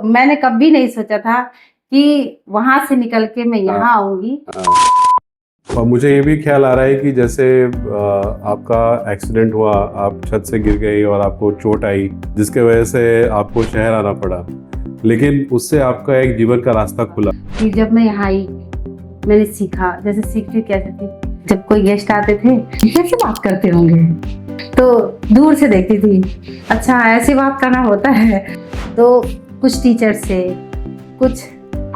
मैंने कभी नहीं सोचा था कि वहां से निकल के मैं यहाँ आऊंगी। और मुझे ये भी ख्याल आ रहा है कि जैसे आपका एक्सीडेंट हुआ, आप छत से गिर गई और आपको चोट आई, जिसके वजह से आपको शहर आना पड़ा, लेकिन उससे आपका एक जीवन का रास्ता खुला। कि जब मैं यहाँ आई मैंने सीखा, जैसे सीखती कैसे थी, जब कोई गेस्ट आते थे कैसे बात करते होंगे तो दूर से देखती थी, अच्छा ऐसी बात करना होता है। तो कुछ टीचर से, कुछ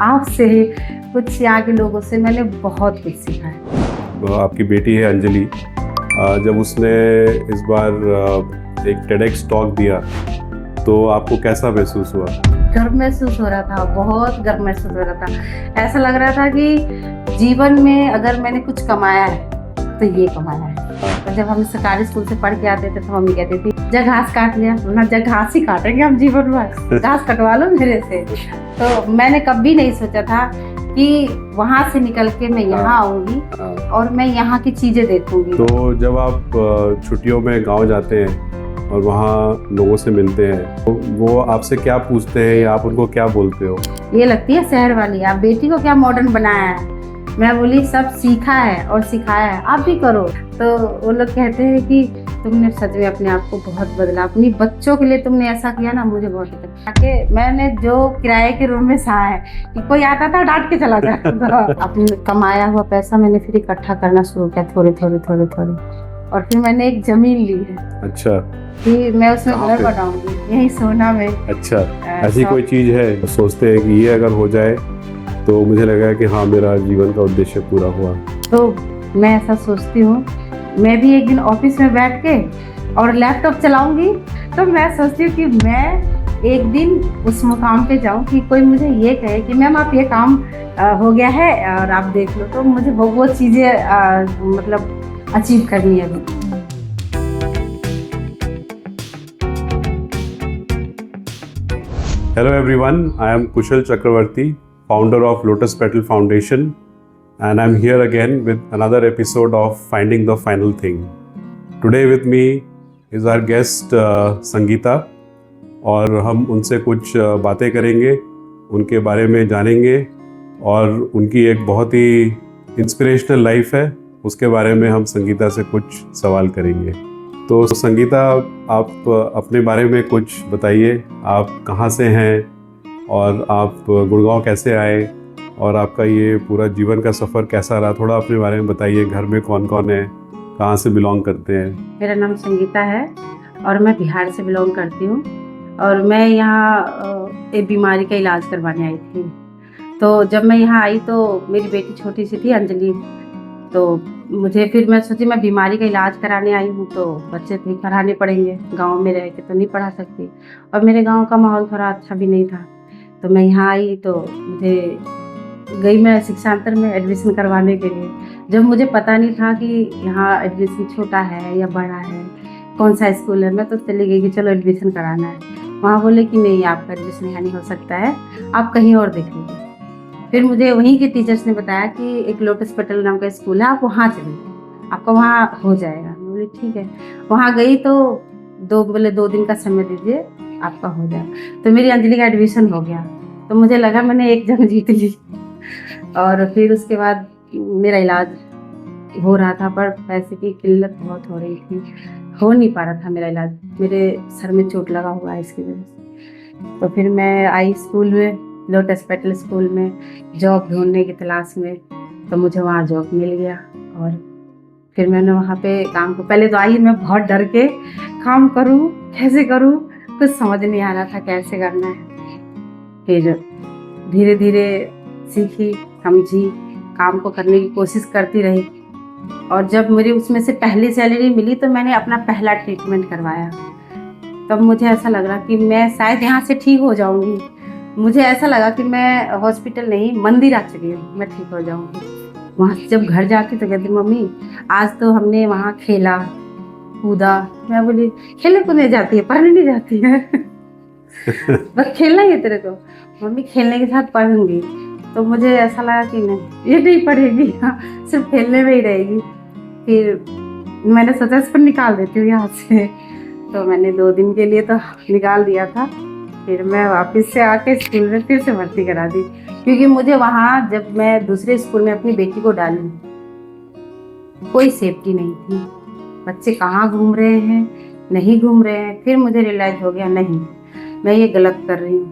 आपसे, कुछ यहाँ के लोगों से मैंने बहुत कुछ सीखा है। आपकी बेटी है अंजलि, जब उसने इस बार एक टेडेक्स टॉक दिया तो आपको कैसा महसूस हुआ? गर्व महसूस हो रहा था, बहुत गर्व महसूस हो रहा था। ऐसा लग रहा था कि जीवन में अगर मैंने कुछ कमाया है तो ये कमाया है। तो जब हम सरकारी स्कूल से पढ़ के आते थे तो मम्मी कहती थी जब घास काट लिया, ना जब घास ही काटेंगे हम जीवन भर, घास कटवा लो मेरे से। तो मैंने कभी नहीं सोचा था कि वहाँ से निकल के मैं यहाँ आऊंगी और मैं यहाँ की चीजें देखूंगी। तो जब आप छुट्टियों में गांव जाते हैं और वहाँ लोगों से मिलते हैं तो वो आपसे क्या पूछते हैं या आप उनको क्या बोलते हो? ये लगती है शहर वाली, आप बेटी को क्या मॉडर्न बनाया है। मैं बोली सब सीखा है और सिखाया है, आप भी करो। तो वो लोग कहते हैं कि तुमने सच में अपने आप को बहुत बदला, अपनी बच्चों के लिए तुमने ऐसा किया ना, मुझे बहुत अच्छा लगा। मैंने जो किराए के रूम में सहा है कि कोई आता था डांट के चला जाता था। अपने कमाया हुआ पैसा मैंने फिर इकट्ठा करना शुरू किया, थोड़े थोड़े, और फिर मैंने एक जमीन ली है। अच्छा। कि मैं उसमें घर बनाऊंगी, यही सोना में। अच्छा, ऐसी कोई चीज है सोचते हैं कि ये अगर हो जाए तो मुझे लगा कि हाँ मेरा जीवन का उद्देश्य पूरा हुआ? तो मैं ऐसा सोचती हूँ, मैं भी एक दिन ऑफिस में बैठ के और लैपटॉप चलाऊंगी तो मैं सोचती हूँ कि मैं एक दिन उस मुकाम पे जाऊँ कि कोई मुझे ये कहे कि मैम आप ये काम हो गया है और आप देख लो। तो मुझे वो चीज़ें मतलब अचीव करनी है अभी। Hello everyone, I am Kushal Chakravarti, founder of Lotus Petal Foundation, and I'm here again with another episode of Finding the Final Thing. Today with me is our guest Sangeeta, और हम उनसे कुछ बातें करेंगे, उनके बारे में जानेंगे और उनकी एक बहुत ही इंस्पिरेशनल लाइफ है, उसके बारे में हम संगीता से कुछ सवाल करेंगे। तो संगीता, आप अपने बारे में कुछ बताइए। आप कहाँ से हैं और आप गुड़गांव कैसे आए और आपका ये पूरा जीवन का सफ़र कैसा रहा? थोड़ा अपने बारे में बताइए। घर में कौन कौन है, कहाँ से बिलोंग करते हैं? मेरा नाम संगीता है और मैं बिहार से बिलोंग करती हूँ और मैं यहाँ एक बीमारी का इलाज करवाने आई थी। तो जब मैं यहाँ आई तो मेरी बेटी छोटी सी थी, अंजलि। तो मुझे फिर मैं सोची मैं बीमारी का इलाज कराने आई हूँ तो बच्चे भी पढ़ाने पड़ेंगे, गांव में रह के तो नहीं पढ़ा सकती। और मेरे गांव का माहौल थोड़ा अच्छा भी नहीं था। तो मैं यहाँ आई तो मैं शिक्षांतर में एडमिशन करवाने के लिए। जब मुझे पता नहीं था कि यहाँ एडमिशन छोटा है या बड़ा है, कौन सा स्कूल है, मैं तो चली गई कि चलो एडमिशन कराना है। वहाँ बोले कि नहीं, आपका एडमिशन यहाँ नहीं हो सकता है, आप कहीं और देख लीजिए। फिर मुझे वहीं के टीचर्स ने बताया कि एक लोटस पेटल नाम का स्कूल है, आप वहाँ चलिए, आपका वहाँ हो जाएगा। बोले ठीक है। वहाँ गई तो बोले 2 दिन का समय दीजिए, आपका हो जाएगा। तो मेरी अंजलि का एडमिशन हो गया। तो मुझे लगा मैंने एक जंग जीत ली। और फिर उसके बाद मेरा इलाज हो रहा था, पर पैसे की किल्लत बहुत हो रही थी, हो नहीं पा रहा था मेरा इलाज। मेरे सर में चोट लगा हुआ है इसकी वजह से। तो फिर मैं आई स्कूल में, लोटस पेटल स्कूल में, जॉब ढूंढने की तलाश में। तो मुझे वहाँ जॉब मिल गया और फिर मैंने वहाँ पे काम को, पहले तो आई मैं बहुत डर के, काम करूँ कैसे करूँ, कुछ समझ नहीं आ रहा था कैसे करना है। फिर धीरे धीरे सीखी, समझी, काम को करने की कोशिश करती रही। और जब मेरी उसमें से पहली सैलरी मिली तो मैंने अपना पहला ट्रीटमेंट करवाया। तब मुझे ऐसा लग रहा कि मैं शायद यहाँ से ठीक हो जाऊँगी। मुझे ऐसा लगा कि मैं हॉस्पिटल नहीं, मंदिर आ चुकी हूँ, मैं ठीक हो जाऊँगी। वहाँ से जब घर जाती तो कहती मम्मी आज तो हमने वहाँ खेला कूदा। मैं बोली खेलने कूदने जाती है, पढ़ने नहीं जाती है। बस खेलना ही है तेरे को। मम्मी खेलने के साथ पढ़ूंगी। तो मुझे ऐसा लगा कि नहीं, ये नहीं पढ़ेगी, सिर्फ खेलने में ही रहेगी। फिर मैंने सोचा इसको निकाल देती हूँ यहाँ से। तो मैंने 2 दिन के लिए तो निकाल दिया था। फिर मैं वापस से आके स्कूल में फिर से भर्ती करा दी, क्योंकि मुझे वहाँ जब मैं दूसरे स्कूल में अपनी बेटी को डाली, कोई सेफ्टी नहीं थी। बच्चे कहाँ घूम रहे हैं, नहीं घूम रहे हैं। फिर मुझे रियलाइज हो गया, नहीं मैं ये गलत कर रही हूँ।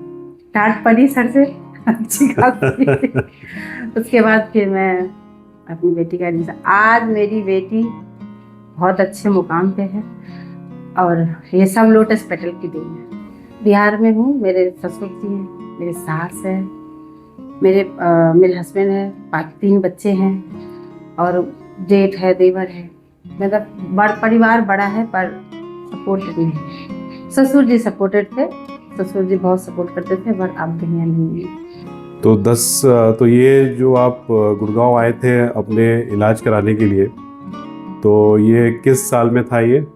डांट पड़ी सर से अच्छी खासी। उसके बाद फिर मैं अपनी बेटी का एडमिशन, आज मेरी बेटी बहुत अच्छे मुकाम पे है और ये सब लोटस पेटल की देन है। बिहार में हूँ, मेरे ससुर जी हैं, मेरे सास है, मेरे हस्बैंड है, 3 बच्चे हैं और जेठ है, देवर है। मतलब परिवार बड़ा है पर सपोर्टेड नहीं है। ससुर जी सपोर्टेड थे, ससुर जी बहुत सपोर्ट करते थे, पर अब दुनिया नहीं है। तो ये जो आप गुड़गांव आए थे अपने इलाज कराने के लिए, तो ये किस साल में था ये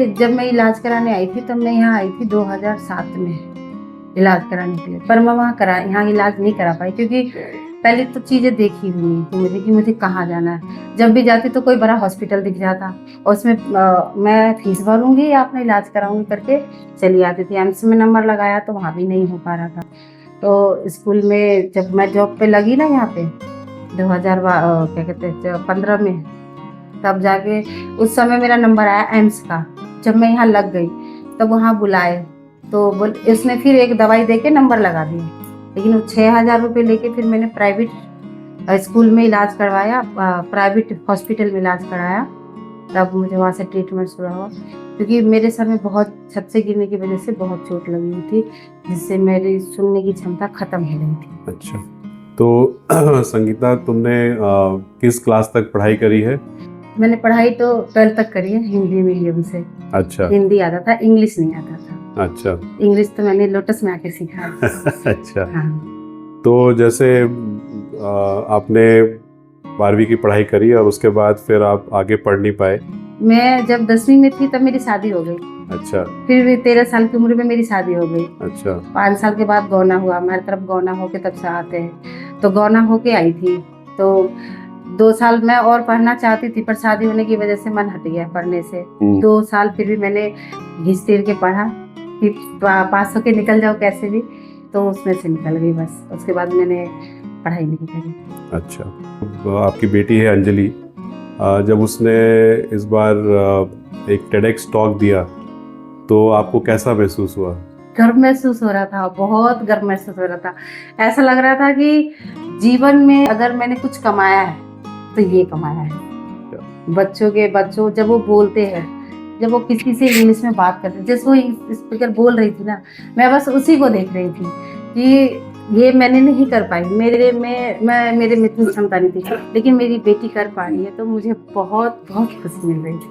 जब मैं इलाज कराने आई थी, तब मैं यहाँ आई थी 2007 में इलाज कराने के लिए। पर मैं यहाँ इलाज नहीं करा पाई, क्योंकि पहले तो चीज़ें देखी हुई नहीं थी मुझे कि मुझे कहाँ जाना है। जब भी जाती तो कोई बड़ा हॉस्पिटल दिख जाता और उसमें मैं फीस भरूंगी या अपना इलाज कराऊंगी करके चली आती थी। एम्स में नंबर लगाया तो वहाँ भी नहीं हो पा रहा था। तो स्कूल में जब मैं जॉब पे लगी ना यहाँ पे 2015 में, तब जाके उस समय मेरा नंबर आया एम्स का। जब मैं यहाँ लग गई तब वहाँ बुलाए तो उसने फिर एक दवाई दे के नंबर लगा दिया, लेकिन वो 6,000 रुपये लेके फिर मैंने प्राइवेट स्कूल में इलाज करवाया, प्राइवेट हॉस्पिटल में इलाज कराया। तब मुझे वहाँ से ट्रीटमेंट शुरू हुआ, क्योंकि मेरे सर में बहुत छत से गिरने की वजह से बहुत चोट लगी हुई थी, जिससे मेरी सुनने की क्षमता खत्म हो गई थी। अच्छा, तो संगीता तुमने किस क्लास तक पढ़ाई करी है? मैंने पढ़ाई तो 12th तक करी है हिंदी मीडियम से। अच्छा, हिंदी आता था, इंग्लिश नहीं आता था। अच्छा। इंग्लिश तो मैंने लोटस में आके सीखा। अच्छा। हाँ। तो जैसे आपने 12वीं की पढ़ाई करी और उसके बाद फिर आप आगे पढ़ नहीं पाए? मैं जब 10वीं में थी तब मेरी शादी हो गई। अच्छा। फिर भी 13 साल की उम्र में मेरी शादी हो गई। अच्छा। 5 साल के बाद गौना हुआ, हमारी तरफ गौना होके तब से आते हैं। तो गौना होके आई थी तो 2 साल मैं और पढ़ना चाहती थी, पर शादी होने की वजह से मन हट गया पढ़ने से। 2 साल फिर भी मैंने घिस तीर के पढ़ा, फिर पास होके निकल जाओ कैसे भी, तो उसमें से निकल गई बस। उसके बाद मैंने पढ़ाई नहीं करी। अच्छा, आपकी बेटी है अंजलि, जब उसने इस बार एक टेडेक्स टॉक दिया तो आपको कैसा महसूस हुआ? गर्व महसूस हो रहा था, बहुत गर्व महसूस हो रहा था। ऐसा लग रहा था कि जीवन में अगर मैंने कुछ कमाया है तो ये कमाया है। बच्चों जब वो बोलते हैं, जब वो किसी से इंग्लिश में बात करते, जैसे वो स्पीकर बोल रही थी ना, मैं बस उसी को देख रही थी कि ये मैंने नहीं कर पाई, मेरे में इतनी क्षमता नहीं थी, लेकिन मेरी बेटी कर पा रही है, तो मुझे बहुत बहुत खुशी मिल रही थी।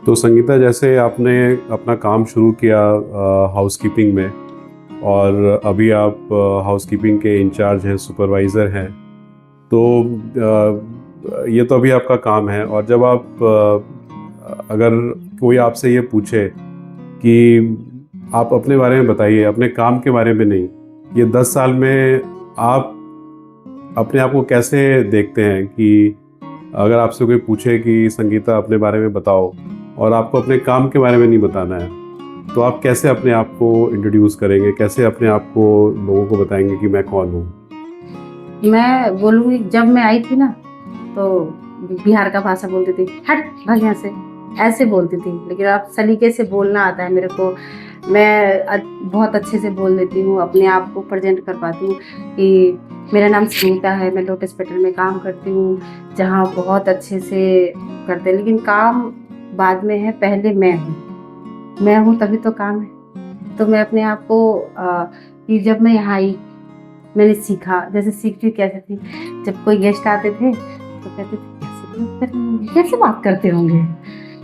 तो संगीता, जैसे आपने अपना काम शुरू किया हाउसकीपिंग में, और अभी आप हाउसकीपिंग के इंचार्ज हैं, सुपरवाइज़र हैं, तो ये तो अभी आपका काम है। और जब आप अगर कोई आपसे ये पूछे कि आप अपने बारे में बताइए, अपने काम के बारे में नहीं, ये 10 साल में आप अपने आप को कैसे देखते हैं, कि अगर आपसे कोई पूछे कि संगीता अपने बारे में बताओ और आपको अपने काम के बारे में नहीं बताना है, तो आप कैसे अपने आप को इंट्रोड्यूस करेंगे, कैसे अपने आप को लोगों को बताएंगे कि मैं कौन हूँ? मैं बोलूँगी, जब मैं आई थी ना तो बिहार का भाषा बोलती थी, हट भाग यहाँ से, ऐसे बोलती थी। लेकिन अब सलीके से बोलना आता है मेरे को, मैं बहुत अच्छे से बोल लेती हूँ, अपने आप को प्रेजेंट कर पाती हूँ कि मेरा नाम संगीता है, मैं लोटस पेटल में काम करती हूँ, जहाँ बहुत अच्छे से करते हैं। लेकिन काम बाद में है, पहले मैं हूँ तभी तो काम है। तो मैं अपने आप को कि जब मैं यहाँ आई मैंने सीखा, जैसे सीखती कैसे थी, जब कोई गेस्ट आते थे तो कहते थे कैसे बात करते होंगे,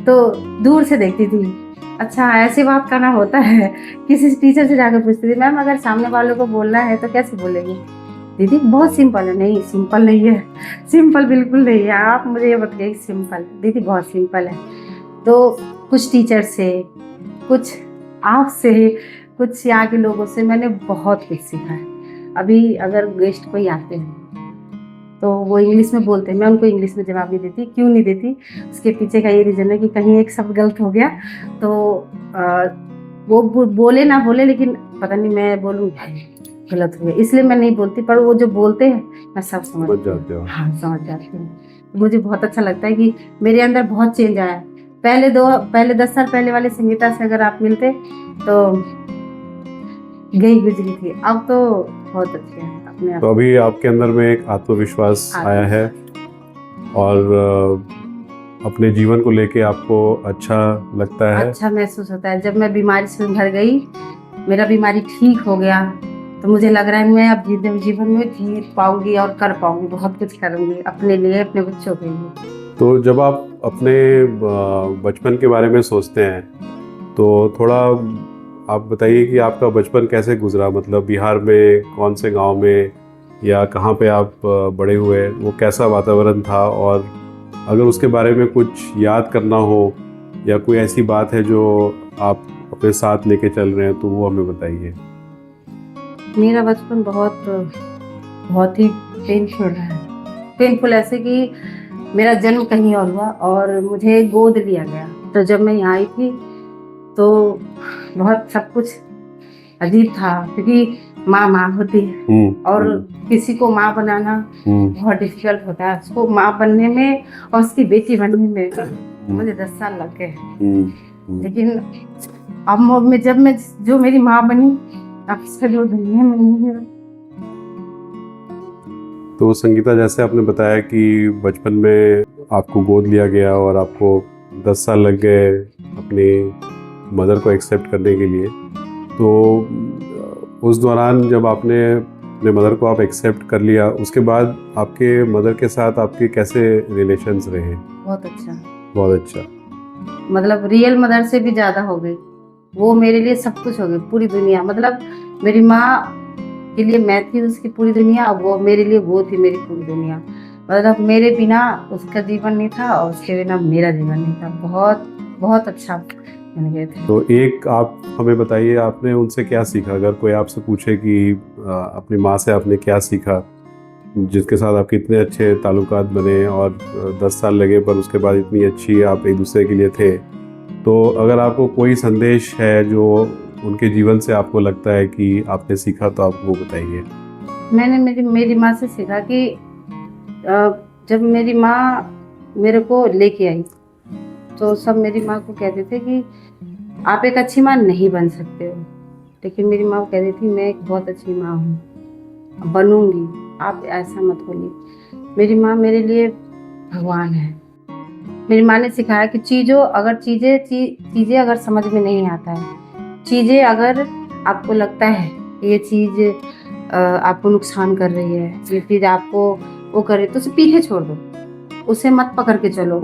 तो दूर से देखती थी, अच्छा ऐसे बात करना होता है। किसी टीचर से जाकर पूछती थी, मैम अगर सामने वालों को बोलना है तो कैसे बोलेंगे? दीदी बहुत सिंपल है। नहीं, सिंपल नहीं है, सिंपल बिल्कुल नहीं है, आप मुझे ये बताइए सिंपल। दीदी बहुत सिंपल है। तो कुछ टीचर से, कुछ आपसे, कुछ यहाँ के लोगों से मैंने बहुत कुछ सीखा है। अभी अगर गेस्ट कोई आते हैं तो वो इंग्लिश में बोलते हैं, मैं उनको इंग्लिश में जवाब नहीं देती। क्यों नहीं देती? उसके पीछे का ये रीज़न है कि कहीं एक शब्द गलत हो गया तो वो बोले ना बोले, लेकिन पता नहीं मैं बोलूँ गलत हो गया, इसलिए मैं नहीं बोलती, पर वो जो बोलते हैं मैं सब समझ जाते हो। हाँ, समझ जाती हूँ। मुझे बहुत अच्छा लगता है कि मेरे अंदर बहुत चेंज आया है। पहले 10 साल पहले वाले संगीता से अगर आप मिलते तो गई गुजरी थी, अब तो बहुत अच्छी है अपने आप। तो अभी आपके अंदर में एक आत्मविश्वास आया है और अपने जीवन को लेके आपको अच्छा लगता है। अच्छा महसूस होता है। जब मैं बीमारी से उभर गई, मेरा बीमारी ठीक हो गया, तो मुझे लग रहा है मैं अब जीवन में जी पाऊंगी और कर पाऊंगी, बहुत कुछ करूंगी अपने लिए, अपने बच्चों के लिए। तो जब आप अपने बचपन के बारे में सोचते हैं तो थोड़ा आप बताइए कि आपका बचपन कैसे गुजरा, मतलब बिहार में कौन से गांव में या कहाँ पे आप बड़े हुए, वो कैसा वातावरण था, और अगर उसके बारे में कुछ याद करना हो या कोई ऐसी बात है जो आप अपने साथ लेके चल रहे हैं तो वो हमें बताइए। मेरा बचपन बहुत ही पेनफुल रहा है। पेनफुल ऐसे कि मेरा जन्म कहीं और हुआ और मुझे गोद लिया गया। तो जब मैं यहाँ आई थी तो बहुत सब कुछ अजीब था, क्योंकि माँ होती है और किसी को माँ बनाना बहुत डिफिकल्ट होता है। उसको माँ बनने में और उसकी बेटी बनने में मुझे 10 साल लग गए। लेकिन अब जब मैं जो मेरी माँ बनी, अब इसका जो दुनिया में नहीं है। तो संगीता, जैसे आपने बताया कि बचपन में आपको गोद लिया गया और आपको 10 साल लग गए अपनी मदर को एक्सेप्ट करने के लिए, तो उस दौरान जब आपने अपने मदर को आप एक्सेप्ट कर लिया, उसके बाद आपके मदर के साथ आपके कैसे रिलेशंस रहे? बहुत अच्छा, बहुत अच्छा। मतलब रियल मदर से भी ज्यादा हो गई। वो मेरे लिए सब कुछ हो गई, पूरी दुनिया। मतलब मेरी माँ के लिए मैं थी उसकी पूरी दुनिया, अब वो मेरे लिए वो थी मेरी पूरी दुनिया। मतलब मेरे बिना उसका जीवन नहीं था और उसके बिना मेरा जीवन नहीं था। बहुत बहुत अच्छा बन गए थे। तो एक आप हमें बताइए, आपने उनसे क्या सीखा? अगर कोई आपसे पूछे कि अपनी माँ से आपने क्या सीखा, जिसके साथ आपके इतने अच्छे ताल्लुकात बने और 10 साल लगे पर उसके बाद इतनी अच्छी आप एक दूसरे के लिए थे, तो अगर आपको कोई संदेश है जो उनके जीवन से आपको लगता है कि आपने सीखा, तो आप वो बताइए। मैंने मेरी माँ से सीखा कि जब मेरी माँ मेरे को लेके आई तो सब मेरी माँ को कहते थे कि आप एक अच्छी माँ नहीं बन सकते हो, लेकिन मेरी माँ कहती थी मैं एक बहुत अच्छी माँ हूँ, बनूंगी, आप ऐसा मत बोलिए। मेरी माँ मेरे लिए भगवान है। मेरी माँ ने सिखाया कि चीज़ें अगर समझ में नहीं आता है, चीज़ें अगर आपको लगता है ये चीज़ आपको नुकसान कर रही है, ये चीज़ आपको वो करे, तो उसे पीछे छोड़ दो, उसे मत पकड़ के चलो।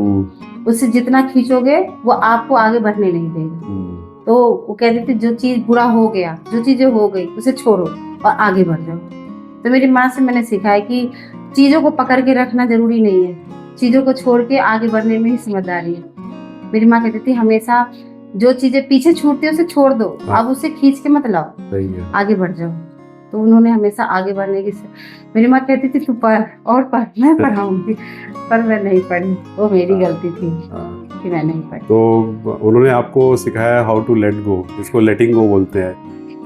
उसे जितना खींचोगे वो आपको आगे बढ़ने नहीं देगा। तो वो कहती थी जो चीज़ बुरा हो गया, जो चीज़ें हो गई, उसे छोड़ो और आगे बढ़ जाओ। तो मेरी माँ से मैंने सीखा है कि चीज़ों को पकड़ के रखना जरूरी नहीं है, चीज़ों को छोड़ के आगे बढ़ने में ही समझदारी है। मेरी माँ कहती थी हमेशा जो चीज़ें पीछे छूटती है उसे छोड़ दो, अब उसे खींच के मत लाओ, आगे बढ़ जाओ। तो उन्होंने हमेशा आगे बढ़ने की मेरी माँ कहती थी तू पढ़ और पढ़, मैं पढ़ाऊंगी, पर मैं नहीं पढ़ी। वो मेरी गलती थी कि मैं नहीं पढ़ी। तो उन्होंने आपको सिखाया हाउ टू लेट गो, जिसको लेटिंग गो बोलते हैं,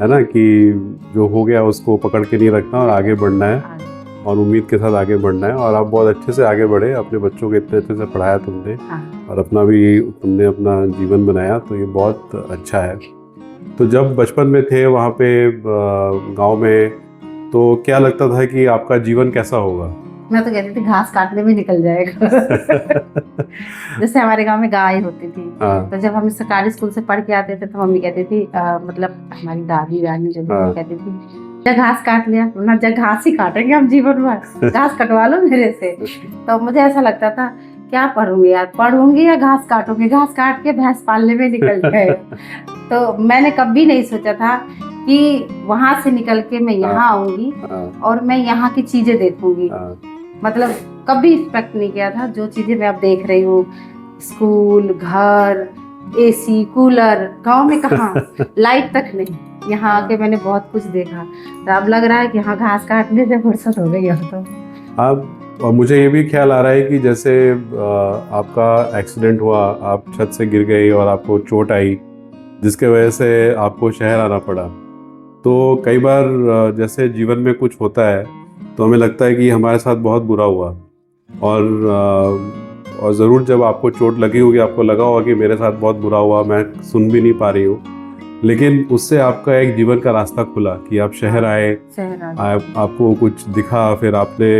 है ना, कि जो हो गया उसको पकड़ के नहीं रखना और आगे बढ़ना है और उम्मीद के साथ आगे बढ़ना है। और आप बहुत अच्छे से आगे बढ़े, अपने बच्चों को इतने अच्छे से पढ़ाया तुमने और तुमने अपना जीवन बनाया, तो ये बहुत अच्छा है। तो जब बचपन में थे वहाँ पे गांव में, तो क्या लगता था कि आपका जीवन कैसा होगा? मैं तो कहती थी घास काटने में निकल जाएगा। जैसे हमारे गांव में गाय होती थी, तो जब हम सरकारी स्कूल से पढ़ के आते थे तो मम्मी कहती थी मतलब हमारी दादी रानी जो कहती थी जब घास काट लिया ना, जब घास ही काटेंगे हम जीवन भर, घास कटवा लो मेरे से। तो मुझे ऐसा लगता था क्या पढ़ूंगी यार, पढ़ूंगी या घास काटूंगी, घास काट के भैंस पालने में निकल गए। तो मैंने कभी नहीं सोचा था कि वहां से निकल के मैं यहाँ आऊंगी और मैं यहाँ की चीजें देखूंगी। मतलब कभी एक्सपेक्ट नहीं किया था जो चीजें मैं अब देख रही हूँ, स्कूल, घर, एसी, कूलर, गांव में कहाँ लाइट तक नहीं, यहाँ आके मैंने बहुत कुछ देखा। तो अब लग रहा है कि हाँ घास काटने से फुर्सत हो गई अब तो। अब मुझे ये भी ख्याल आ रहा है कि जैसे आपका एक्सीडेंट हुआ, आप छत से गिर गई और आपको चोट आई, जिसके वजह से आपको शहर आना पड़ा। तो कई बार जैसे जीवन में कुछ होता है तो हमें लगता है कि हमारे साथ बहुत बुरा हुआ, और ज़रूर जब आपको चोट लगी होगी आपको लगा होगा कि मेरे साथ बहुत बुरा हुआ, मैं सुन भी नहीं पा रही हूँ, लेकिन उससे आपका एक जीवन का रास्ता खुला कि आप शहर आए, आपको कुछ दिखा, फिर आपने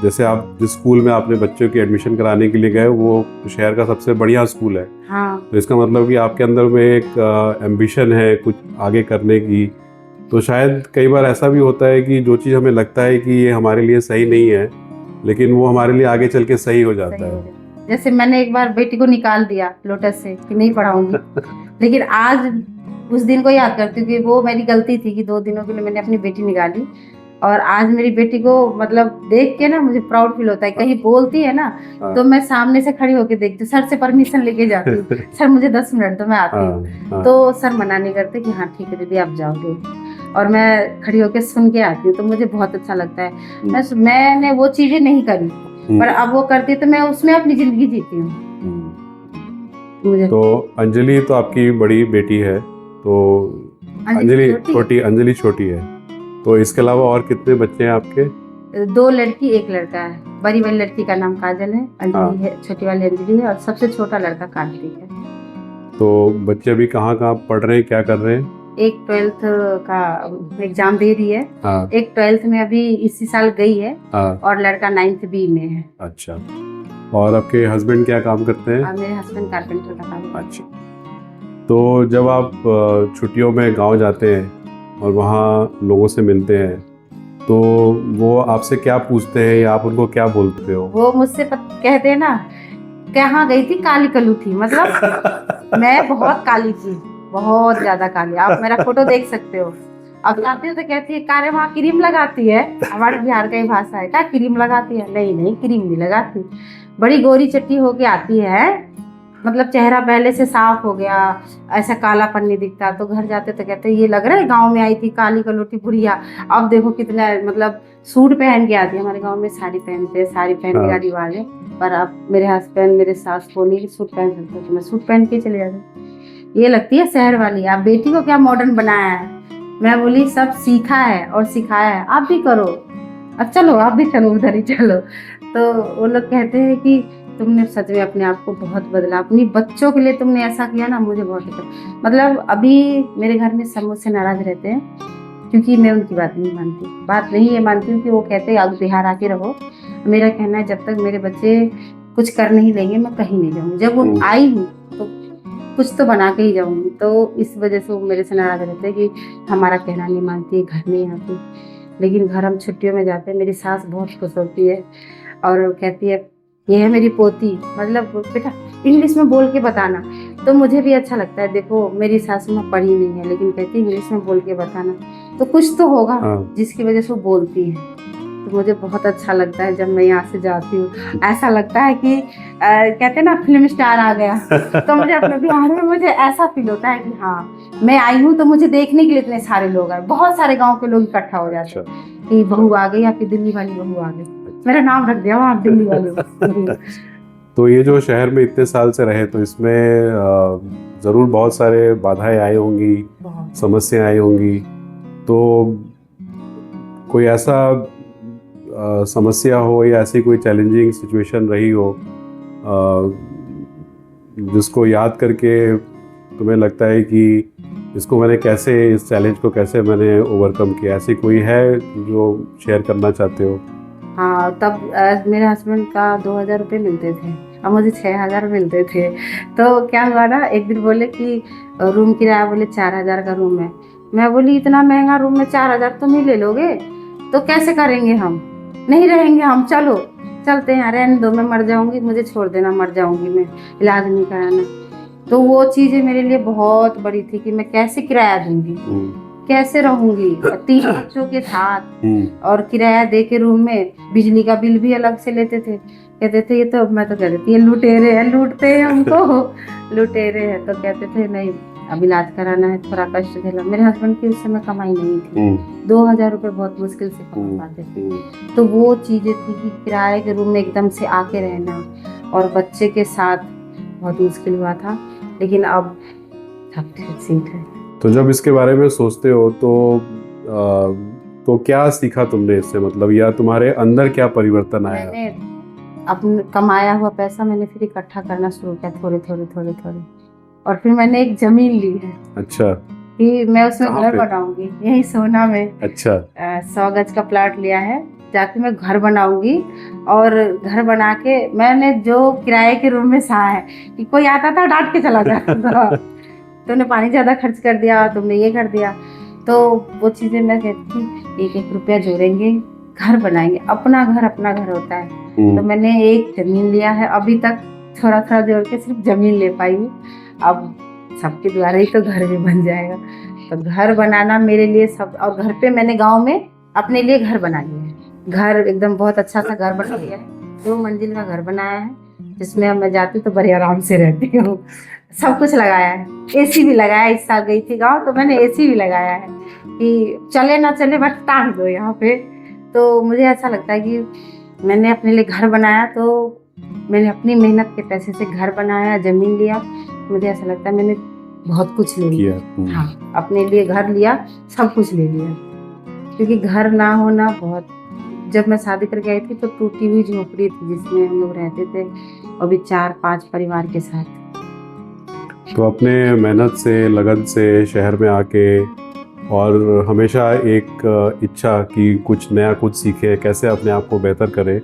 जैसे आप जिस स्कूल में आपने बच्चों की एडमिशन कराने के लिए गए वो शहर का सबसे बढ़िया स्कूल है। हाँ। तो इसका मतलब कि आपके अंदर में एक एम्बिशन है कुछ आगे करने की। तो शायद कई बार ऐसा भी होता है कि जो चीज़ हमें लगता है कि ये हमारे लिए सही नहीं है, लेकिन वो हमारे लिए आगे चल के सही हो जाता है। जैसे मैंने एक बार बेटी को निकाल दिया लोटस से कि नहीं पढ़ाऊंगी, लेकिन आज उस दिन को याद करती हूँ कि वो मेरी गलती थी कि 2 दिनों के लिए मैंने अपनी बेटी निकाली। और आज मेरी बेटी को मतलब देख के ना मुझे प्राउड फील होता है। कहीं बोलती है ना तो मैं सामने से खड़ी होकर देखती हूँ, सर से परमिशन लेके जाती हूँ, सर मुझे 10 मिनट तो मैं आती हूँ। तो सर मना नहीं करते कि हाँ ठीक है दीदी आप जाओगे, और मैं खड़ी होकर सुन के आती हूँ। तो मुझे बहुत अच्छा लगता है। मैंने वो चीजें नहीं करी, पर अब वो करती तो मैं उसमें अपनी जिंदगी जीती हूँ। मुझे तो अंजलि तो आपकी बड़ी बेटी है, तो अंजलि छोटी है। तो इसके अलावा और कितने बच्चे हैं आपके? 2 लड़की 1 लड़का है। बड़ी वाली लड़की का नाम काजल है, अंजलि है, छोटी वाली अंजलि है, और सबसे छोटा लड़का कार्तिक है। तो बच्चे अभी कहाँ कहाँ पढ़ रहे हैं, क्या कर रहे हैं? एक 12th का एग्जाम दे रही है। हाँ। एक 12th में अभी इसी साल गई है। हाँ। और लड़का 9th B में है। अच्छा। और आपके हस्बैंड क्या काम करते हैं? मेरे हस्बैंड कारपेंटर का काम करते हैं। अच्छा। तो जब आप छुट्टियों में गांव जाते हैं और वहाँ लोगों से मिलते हैं तो वो आपसे क्या पूछते हैं या आप उनको क्या बोलते हो? वो मुझसे कहते हैं ना कहाँ गई थी, काली कलू थी। मतलब मैं बहुत काली थी, बहुत ज्यादा काली। आप मेरा फोटो देख सकते हो। अब जाती हूँ तो कहती है कारे वहाँ क्रीम लगाती है। हमारे बिहार का ही भाषा है, क्या क्रीम लगाती है? नहीं नहीं क्रीम नहीं लगाती। बड़ी गोरी चट्टी होके आती है, मतलब चेहरा पहले से साफ हो गया, ऐसा कालापन नहीं दिखता। तो घर जाते तो कहते ये लग रहा है गांव में आई थी काली कलोटी बुढ़िया। अब देखो कितना मतलब सूट पहन के आती है। हमारे गांव में साड़ी पहनते हैं, साड़ी पहनने का रिवाज है, पर अब मेरे हस्बैंड मेरे सास बोली कि सूट पहन सकते हो, तो मैं सूट पहन के चले जाती। ये लगती है शहर वाली, आप बेटी को क्या मॉडर्न बनाया है। मैं बोली सब सीखा है और सिखाया है, आप भी करो, अब चलो आप भी चलो उधर ही चलो। तो वो लोग कहते हैं कि तुमने सच में अपने आप को बहुत बदला, अपनी बच्चों के लिए तुमने ऐसा किया ना, मुझे बहुत अच्छा। मतलब अभी मेरे घर में सब मुझसे नाराज रहते हैं क्योंकि मैं उनकी बात नहीं मानती। बात नहीं ये मानती हूँ कि वो कहते हैं अब बिहार आके रहो। मेरा कहना है जब तक मेरे बच्चे कुछ कर नहीं लेंगे मैं कहीं नहीं जाऊँगी। जब वो आई हूँ तो कुछ तो बना के ही जाऊँगी। तो इस वजह से वो मेरे से नाराज रहते हैं कि हमारा कहना नहीं मानती, घर नहीं आती। लेकिन घर हम छुट्टियों में जाते हैं, मेरी सास बहुत खुश होती है और कहती है ये है मेरी पोती, मतलब बेटा इंग्लिश में बोल के बताना। तो मुझे भी अच्छा लगता है। देखो मेरी सासू माँ पढ़ी नहीं है लेकिन कहती है इंग्लिश में बोल के बताना, तो कुछ तो होगा जिसकी वजह से वो बोलती है। तो मुझे बहुत अच्छा लगता है जब मैं यहाँ से जाती हूँ। ऐसा लगता है कि कहते हैं ना फिल्म स्टार आ गया। तो मुझे अपने बिहार में मुझे ऐसा फील होता है कि हाँ मैं आई हूँ तो मुझे देखने के लिए इतने सारे लोग आए, बहुत सारे गाँव के लोग इकट्ठा हो जाते हैं कि बहू आ गई, आपकी दिल्ली वाली बहू आ गई। मेरा नाम रख दिया वहाँ दिल्ली वाली। तो ये जो शहर में इतने साल से रहे तो इसमें ज़रूर बहुत सारे बाधाएं आई होंगी, समस्याएं आई होंगी। तो कोई ऐसा समस्या हो या ऐसी कोई चैलेंजिंग सिचुएशन रही हो जिसको याद करके तुम्हें लगता है कि इसको मैंने कैसे, इस चैलेंज को कैसे मैंने ओवरकम किया, ऐसी कोई है जो शेयर करना चाहते हो? हाँ तब मेरे हस्बैंड का 2000 रुपये मिलते थे और मुझे 6000 मिलते थे। तो क्या हुआ ना, एक दिन बोले कि रूम किराया, बोले 4000 का रूम है। मैं बोली इतना महंगा रूम में 4000 तुम ही ले लोगे, तो कैसे करेंगे हम, नहीं रहेंगे हम, चलो चलते हैं। रहने दो, मैं मर जाऊंगी, मुझे छोड़ देना, मर जाऊंगी मैं, इलाज नहीं कराना। तो वो चीज़ें मेरे लिए बहुत बड़ी थी कि मैं कैसे किराया दूंगी, कैसे रहूंगी 3 बच्चों के साथ, और किराया दे के रूम में, बिजली का बिल भी अलग से लेते थे। कहते थे ये तो, मैं तो कहती थी ये लुटेरे हैं, लूटते हैं हमको, लुटेरे हैं। तो कहते थे नहीं अब इलाज कराना है, थोड़ा कष्ट झेला। मेरे हस्बैंड की उस समय कमाई नहीं थी, 2000 रुपये बहुत मुश्किल से कमा पाते थे। तो वो चीज़ें थी कि किराए के रूम में एकदम से आके रहना और बच्चे के साथ बहुत मुश्किल हुआ था। लेकिन अब सब ठीक है। तो जब इसके बारे में सोचते हो तो क्या सीखा तुमने इससे, मतलब या तुम्हारे अंदर क्या परिवर्तन आया? मैंने अपने कमाया हुआ पैसा मैंने फिर इकट्ठा करना शुरू किया, थोड़े थोड़े, और फिर मैंने एक जमीन ली है। अच्छा। कि मैं उसमें कहाँ घर पे? बनाऊंगी, यही सोना में। अच्छा। 100 गज का प्लाट लिया है, जाके मैं घर बनाऊंगी। और घर बना के मैंने जो किराए के रूम में सहा है कि कोई आता था डांट के चला जाता था तुमने पानी ज्यादा खर्च कर दिया, तुमने ये कर दिया। तो वो चीजें मैं कहती थी, एक एक रुपया जोड़ेंगे, घर बनाएंगे। अपना घर होता है। तो मैंने एक जमीन लिया है, अभी तक थोड़ा थोड़ा जोड़ के सिर्फ जमीन ले पाई हूँ। अब सबके द्वारा ही तो घर भी बन जाएगा। तो घर बनाना मेरे लिए सब, और घर पे मैंने गांव में अपने लिए घर बना लिया है। घर एकदम बहुत अच्छा सा घर बना लिया है, 2 मंजिल का घर बनाया है, जिसमें अब मैं जाती तो बड़े आराम से रहती हूँ। सब कुछ लगाया है, एसी भी लगाया। इस साल गई थी गाँव तो मैंने एसी भी लगाया है कि चले ना चले बट टांग दो यहाँ पे। तो मुझे ऐसा लगता है कि मैंने अपने लिए घर बनाया, तो मैंने अपनी मेहनत के पैसे से घर बनाया, जमीन लिया। मुझे ऐसा लगता है मैंने बहुत कुछ ले लिया। हाँ, अपने लिए घर लिया, सब कुछ ले लिया। क्योंकि घर ना होना बहुत, जब मैं शादी करके आई थी तो टूटी हुई झोपड़ी थी जिसमें हम लोग रहते थे, अभी 4-5 परिवार के साथ। तो अपने मेहनत से, लगन से शहर में आके, और हमेशा एक इच्छा कि कुछ नया कुछ सीखे, कैसे अपने आप को बेहतर करे,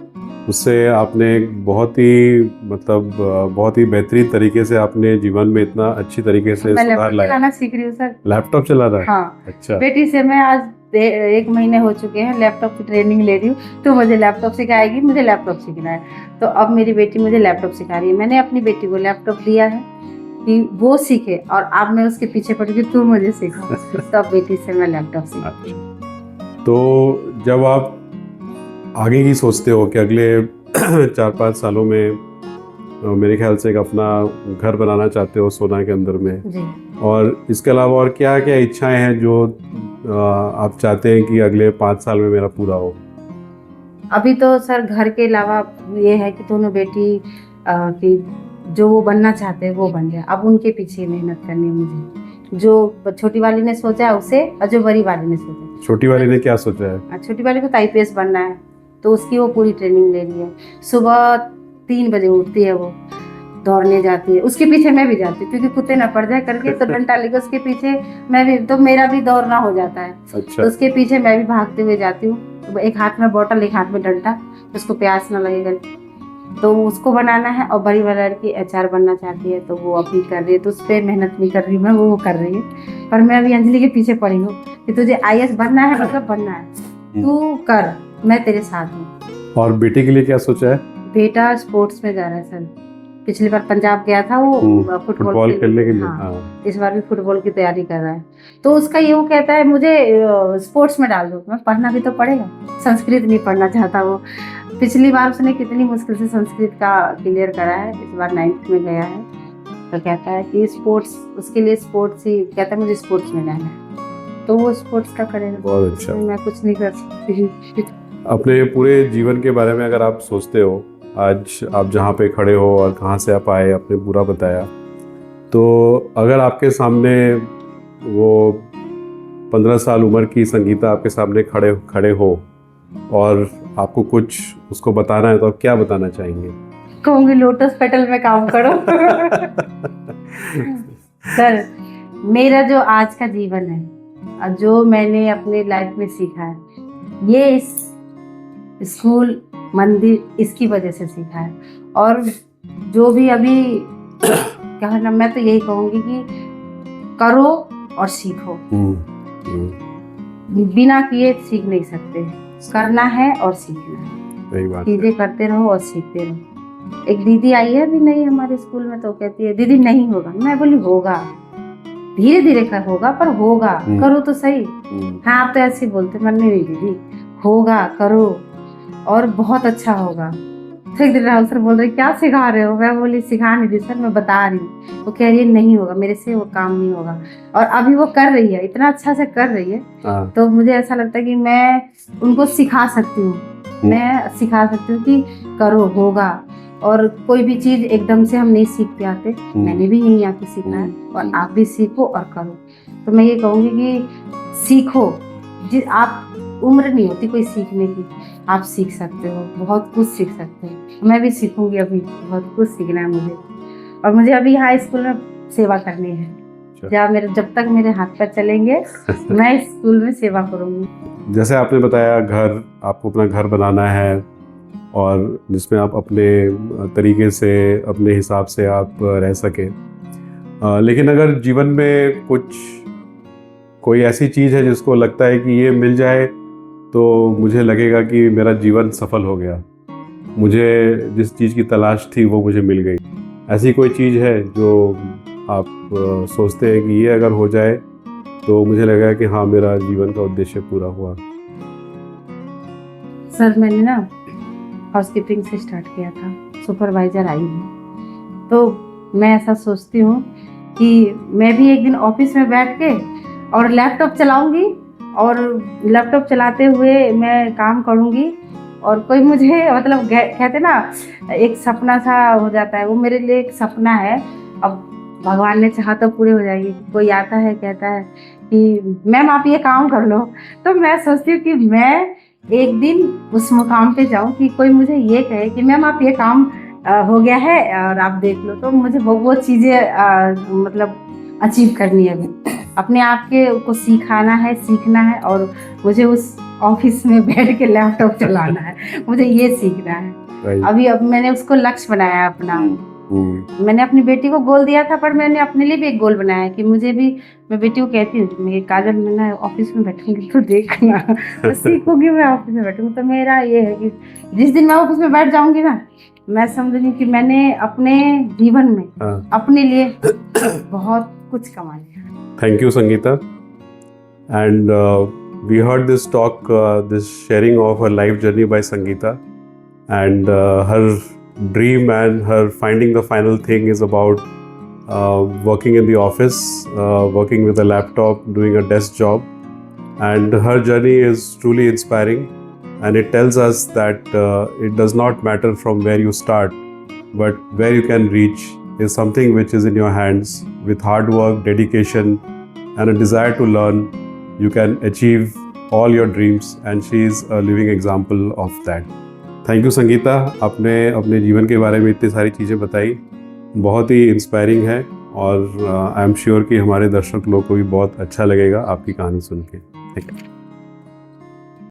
उससे आपने बहुत ही बहुत ही बेहतरीन तरीके से अपने जीवन में इतना अच्छी तरीके से मैं सुधार लैपटॉप लाया। चलाना सीख रही हूँ सर। लैपटॉप चला रहा है? हाँ। अच्छा। बेटी से मैं आज 1 महीने हो चुके हैं लैपटॉप की ट्रेनिंग ले रही हूँ, तो मुझे लैपटॉप सिखाएगी, मुझे लैपटॉप सीखना है। तो अब मेरी बेटी मुझे लैपटॉप सिखा रही है। मैंने अपनी बेटी को लैपटॉप दिया है कि वो सीखे, और अब मैं उसके पीछे पड़ी कि तू मुझे सिखा। तो अब बेटी से मैं लैपटॉप सीखती हूँ। तो जब आप आगे की सोचते हो कि अगले 4-5 सालों में मेरे ख्याल से एक अपना घर बनाना चाहते हो सोना के अंदर में जी। और इसके अलावा और क्या क्या इच्छाएं हैं जो आप चाहते हैं कि अगले 5 साल में मेरा पूरा हो? अभी तो सर घर के अलावा ये है कि दोनों बेटी कि जो वो बनना चाहते हैं वो बन जाए। अब उनके पीछे मेहनत करनी है मुझे। जो छोटी वाली ने सोचा है उसे, और जो बड़ी वाली ने सोचा है। छोटी वाली ने क्या सोचा है? छोटी वाली को तो IPS बनना है, तो उसकी वो पूरी ट्रेनिंग ले रही है। सुबह 3 बजे उठती है, वो दौड़ने जाती है। उसके पीछे मैं भी जाती हूँ, क्योंकि कुत्ते ना पड़ जाए करके, तो डंडा लेकर उसके पीछे मैं भी, तो मेरा भी दौड़ना हो जाता है। अच्छा। तो उसके पीछे मैं भी भागते हुए जाती हूँ। तो एक हाथ में बोतल, एक हाथ में डंडा, उसको प्यास ना लगेगा। तो उसको बनाना है। और बड़ी वाली लड़की HR बनना चाहती है, तो वो अभी कर रही है। तो उस पर मेहनत नहीं कर रही मैं, वो कर रही है। पर मैं अभी अंजलि के पीछे पड़ी हूँ कि तुझे IAS बनना है, मतलब बनना है, तू कर, मैं तेरे साथ हूँ। और बेटे के लिए क्या सोचा है? बेटा स्पोर्ट्स में जा रहा है सर। पिछली बार पंजाब गया था वो फुटबॉल खेलने के लिए। हाँ। इस बार भी फुटबॉल की तैयारी कर रहा है। तो उसका ये वो कहता है मुझे स्पोर्ट्स में डाल दो। मैं पढ़ना भी तो पड़ेगा, संस्कृत नहीं पढ़ना चाहता वो। पिछली बार उसने कितनी मुश्किल से संस्कृत का क्लियर करा है, इस बार 9th में गया है। तो कहता है कि स्पोर्ट्स, उसके लिए स्पोर्ट्स ही, कहता है मुझे स्पोर्ट्स में जाना है, तो वो स्पोर्ट्स का करेगा। बहुत अच्छा। मैं कुछ नहीं कर सकती। अपने पूरे जीवन के बारे में अगर आप सोचते हो, आज आप जहाँ पे खड़े हो और कहाँ से आप आए, आपने पूरा बताया, तो अगर आपके सामने वो 15 साल उम्र की संगीता आपके सामने खड़े हो और आपको कुछ उसको बताना है, तो आप क्या बताना चाहेंगे? कहूँगी लोटस पेटल में काम करो। सर, मेरा जो आज का जीवन है और जो मैंने अपने लाइफ में सीखा है, ये इस स्कूल, मंदिर, इसकी वजह से सीखा है। और जो भी अभी कहना, मैं तो यही कहूँगी कि करो और सीखो। बिना किए सीख नहीं सकते, करना है और सीखना है। चीजें करते रहो और सीखते रहो। एक दीदी आई है अभी नहीं हमारे स्कूल में, तो कहती है दीदी नहीं होगा। मैं बोली होगा, धीरे धीरे होगा, पर होगा, करो तो सही। हाँ, आप तो ऐसे बोलते, मन नहीं दीदी, होगा, करो और बहुत अच्छा होगा। तो एक दिन राहुल सर बोल रहे क्या सिखा रहे हो? मैं बोली सिखा नहीं दी सर, मैं बता रही हूँ। वो कह रही है नहीं होगा, मेरे से वो काम नहीं होगा। और अभी वो कर रही है, इतना अच्छा से कर रही है। तो मुझे ऐसा लगता है कि मैं उनको सिखा सकती हूँ, मैं सिखा सकती हूँ कि करो, होगा। और कोई भी चीज़ एकदम से हम नहीं सीख के आते। मैंने भी यहीं आके सीखना है और आप भी सीखो और करो। तो मैं ये कहूँगी कि सीखो, आप उम्र नहीं होती कोई सीखने की, आप सीख सकते हो, बहुत कुछ सीख सकते हो। मैं भी सीखूंगी, अभी बहुत कुछ सीखना है मुझे। और मुझे अभी हाई स्कूल में सेवा करनी है, जब तक मेरे हाथ पैर चलेंगे मैं स्कूल में सेवा करूंगी। जैसे आपने बताया घर, आपको अपना घर बनाना है और जिसमें आप अपने तरीके से, अपने हिसाब से आप रह सकें, लेकिन अगर जीवन में कोई ऐसी चीज़ है जिसको लगता है कि ये मिल जाए तो मुझे लगेगा कि मेरा जीवन सफल हो गया, मुझे जिस चीज़ की तलाश थी वो मुझे मिल गई, ऐसी कोई चीज़ है जो आप सोचते हैं कि ये अगर हो जाए तो मुझे लगेगा कि हाँ, मेरा जीवन का उद्देश्य पूरा हुआ? सर, मैंने ना हाउसकीपिंग से स्टार्ट किया था, सुपरवाइज़र आई हूँ। तो मैं ऐसा सोचती हूँ कि मैं भी एक दिन ऑफिस में बैठ के और लैपटॉप चलाऊंगी और लैपटॉप चलाते हुए मैं काम करूंगी और कोई मुझे मतलब कहते ना, एक सपना सा हो जाता है, वो मेरे लिए एक सपना है। अब भगवान ने चाहा तो पूरे हो जाएगी। कोई आता है कहता है कि मैम आप ये काम कर लो, तो मैं सोचती हूँ कि मैं एक दिन उस मुकाम पे जाऊँ कि कोई मुझे ये कहे कि मैम आप ये काम हो गया है और आप देख लो। तो मुझे वो चीज़ें मतलब अचीव करनी है, अभी अपने आप के को सिखाना है, सीखना है और मुझे उस ऑफिस में बैठ के लैपटॉप चलाना है, मुझे ये सीखना है। अब मैंने उसको लक्ष्य बनाया अपना। मैंने अपनी बेटी को गोल दिया था, पर मैंने अपने लिए भी एक गोल बनाया कि मुझे भी, मैं बेटी को कहती हूँ मैं काजल, मैं ना ऑफिस में बैठूंगी तो देखना, तो सीखूंगी मैं ऑफिस में बैठूंगी। तो मेरा ये है कि जिस दिन मैं ऑफिस में बैठ जाऊंगी ना, मैं समझूंगी कि मैंने अपने जीवन में अपने लिए बहुत कुछ कमा लिया। Thank you, Sangeeta. And we heard this talk, this sharing of her life journey by Sangeeta, and her dream and her finding the final thing is about working in the office, working with a laptop, doing a desk job. And her journey is truly inspiring, and it tells us that it does not matter from where you start, but where you can reach is something which is in your hands. With hard work, dedication, and a desire to learn, you can achieve all your dreams, and she is a living example of that. Thank you, Sangeeta. आपने अपने जीवन के बारे में इतनी सारी चीज़ें बताई, बहुत ही इंस्पायरिंग है और आई एम श्योर कि हमारे दर्शक लोग को भी बहुत अच्छा लगेगा आपकी कहानी सुन के। Thank you.